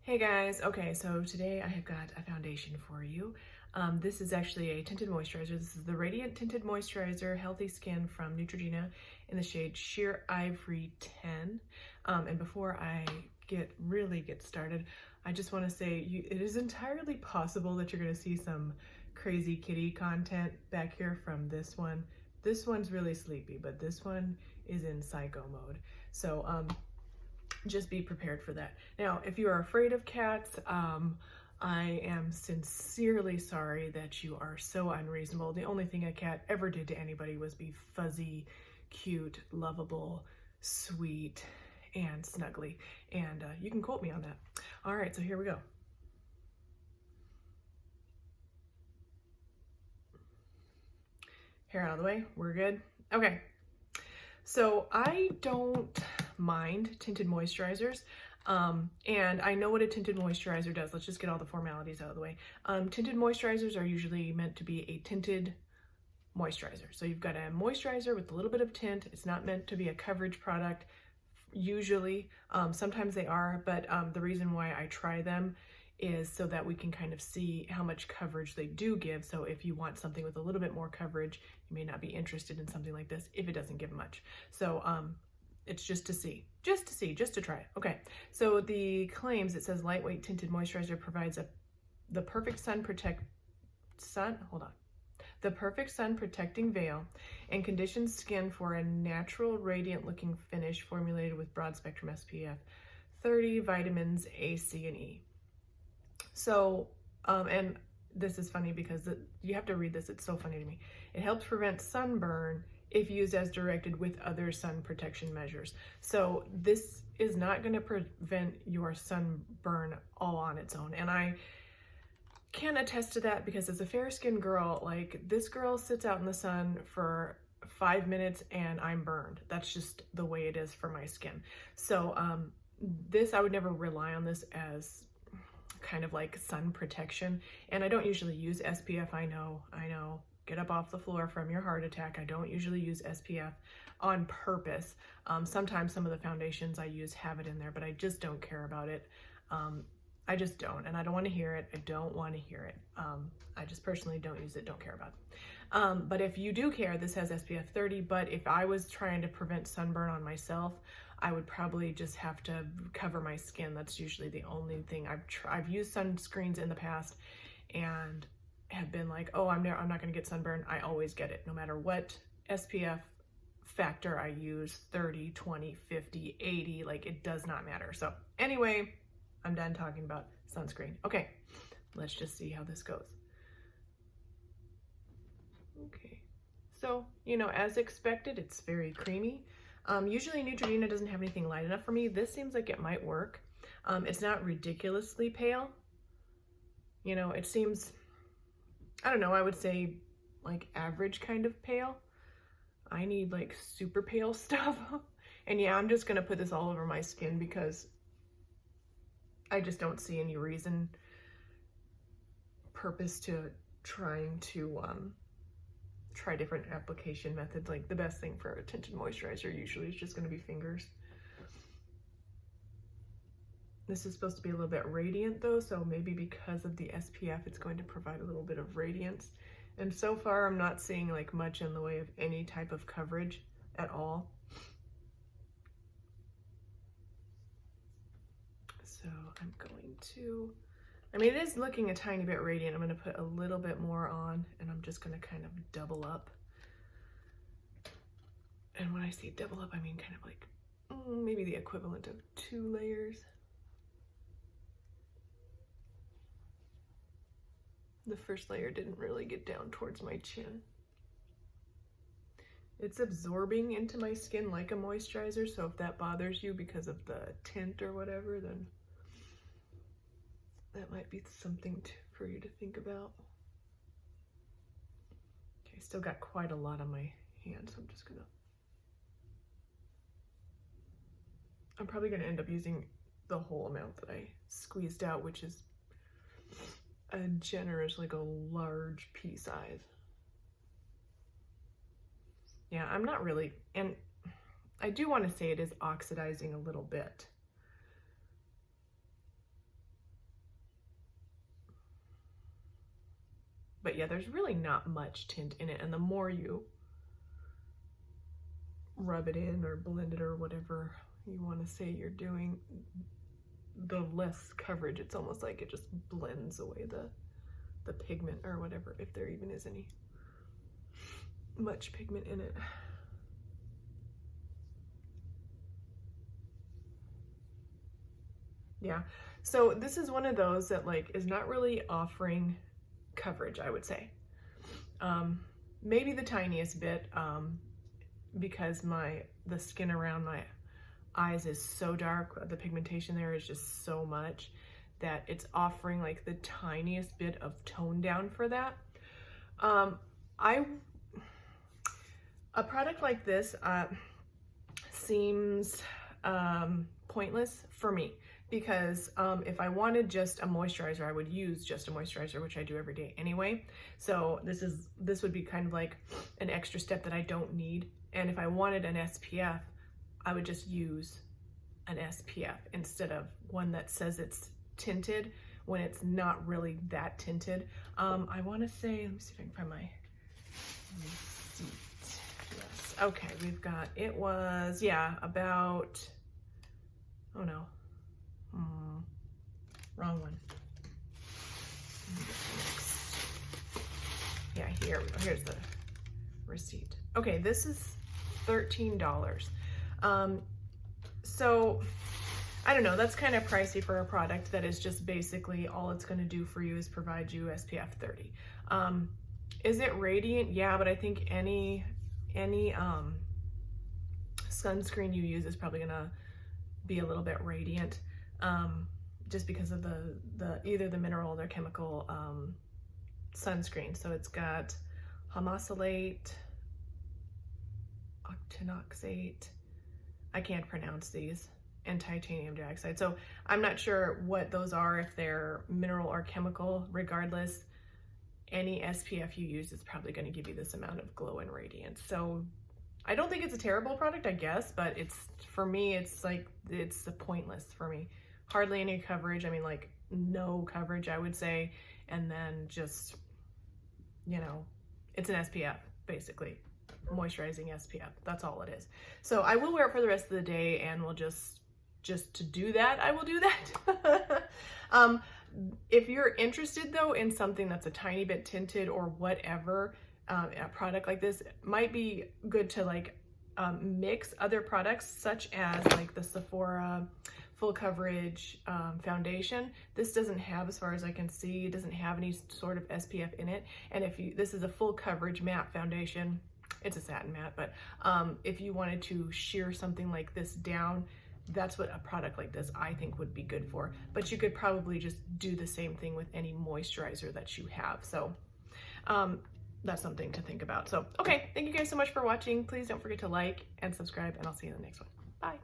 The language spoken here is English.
Hey guys, okay, so today I have got a foundation for you. This is actually a tinted moisturizer. This is the Radiant Tinted Moisturizer Healthy Skin from Neutrogena in the shade Sheer Ivory 10. And before I really get started, I just want to say it is entirely possible that you're going to see some crazy kitty content back here from this one. This one's really sleepy, but this one is in psycho mode. So just be prepared for that. Now, if you are afraid of cats, I am sincerely sorry that you are so unreasonable. The only thing a cat ever did to anybody was be fuzzy, cute, lovable, sweet, and snuggly. And you can quote me on that. All right, so here we go. Hair out of the way, we're good. Okay, so I don't mind tinted moisturizers. And I know what a tinted moisturizer does. Let's just get all the formalities out of the way. Tinted moisturizers are usually meant to be a tinted moisturizer. So you've got a moisturizer with a little bit of tint. It's not meant to be a coverage product. Usually, sometimes they are, but the reason why I try them is so that we can kind of see how much coverage they do give. So if you want something with a little bit more coverage, you may not be interested in something like this if it doesn't give much. So it's just to try it. Okay, so the claims, it says lightweight tinted moisturizer provides the perfect sun protecting veil and conditions skin for a natural radiant looking finish formulated with broad spectrum SPF 30, vitamins A, C, and E. So, and this is funny because you have to read this, it's so funny to me. It helps prevent sunburn if used as directed with other sun protection measures. So this is not going to prevent your sunburn all on its own. And I can attest to that because as a fair-skinned girl, like this girl sits out in the sun for 5 minutes and I'm burned. That's just the way it is for my skin. So I would never rely on this as kind of like sun protection. And I don't usually use SPF. I know. Get up off the floor from your heart attack. I don't usually use SPF on purpose. Sometimes some of the foundations I use have it in there, but I just don't care about it. I just don't, and I don't want to hear it. I don't want to hear it. I just personally don't use it, don't care about it. But if you do care, this has SPF 30, but if I was trying to prevent sunburn on myself, I would probably just have to cover my skin. That's usually the only thing. I've used sunscreens in the past and have been like, oh, I'm not going to get sunburn. I always get it, no matter what SPF factor I use, 30, 20, 50, 80, like it does not matter. So anyway, I'm done talking about sunscreen. Okay, let's just see how this goes. Okay, so, as expected, it's very creamy. Usually Neutrogena doesn't have anything light enough for me. This seems like it might work. It's not ridiculously pale. It seems, I don't know, I would say like average kind of pale. I need like super pale stuff. And yeah, I'm just gonna put this all over my skin because I just don't see any purpose to trying to try different application methods. Like the best thing for a tinted moisturizer usually is just gonna be fingers. This is supposed to be a little bit radiant though, so maybe because of the SPF, it's going to provide a little bit of radiance. And so far, I'm not seeing like much in the way of any type of coverage at all. So I'm going to, it is looking a tiny bit radiant. I'm going to put a little bit more on and I'm just going to kind of double up. And when I say double up, I mean kind of like maybe the equivalent of 2 layers. The first layer didn't really get down towards my chin. It's absorbing into my skin like a moisturizer, so if that bothers you because of the tint or whatever, then that might be something for you to think about. Okay, I still got quite a lot on my hand, so I'm probably gonna end up using the whole amount that I squeezed out, which is a generous, like a large pea size. Yeah, I'm not really, and I do want to say it is oxidizing a little bit. But yeah, there's really not much tint in it, and the more you rub it in or blend it or whatever you want to say you're doing, the less coverage. It's almost like it just blends away the pigment or whatever, if there even is any much pigment in it. Yeah, so this is one of those that like is not really offering coverage, I would say. Maybe the tiniest bit, because the skin around my eyes is so dark, the pigmentation there is just so much that it's offering like the tiniest bit of tone down for that. A product like this seems pointless for me, because if I wanted just a moisturizer, I would use just a moisturizer, which I do every day anyway. So this would be kind of like an extra step that I don't need. And if I wanted an SPF, I would just use an SPF instead of one that says it's tinted when it's not really that tinted. I want to say, let me see if I can find my receipt. Yes. Okay, we've got, it was, yeah, about, oh no, wrong one. Yeah, here's the receipt. Okay, this is $13. So I don't know, that's kind of pricey for a product that is just basically all it's going to do for you is provide you SPF 30. Is it radiant? Yeah, but I think any sunscreen you use is probably going to be a little bit radiant, just because of the either the mineral or the chemical sunscreen. So it's got homosalate, octinoxate, I can't pronounce these, and titanium dioxide. So I'm not sure what those are, if they're mineral or chemical. Regardless, any SPF you use is probably going to give you this amount of glow and radiance. So I don't think it's a terrible product, I guess, but for me, it's like, it's pointless for me. Hardly any coverage. I mean, like no coverage, I would say. And then just, you know, it's an SPF, basically. Moisturizing SPF, that's all it is. So I will wear it for the rest of the day, and we'll just to do that, I will do that. If you're interested though in something that's a tiny bit tinted or whatever, a product like this might be good to like mix other products, such as like the Sephora full coverage foundation. This doesn't have, as far as I can see, it doesn't have any sort of SPF in it. And this is a full coverage matte foundation. It's a satin matte, but if you wanted to sheer something like this down, that's what a product like this I think would be good for. But you could probably just do the same thing with any moisturizer that you have. So that's something to think about. So, okay, thank you guys so much for watching. Please don't forget to like and subscribe, and I'll see you in the next one. Bye.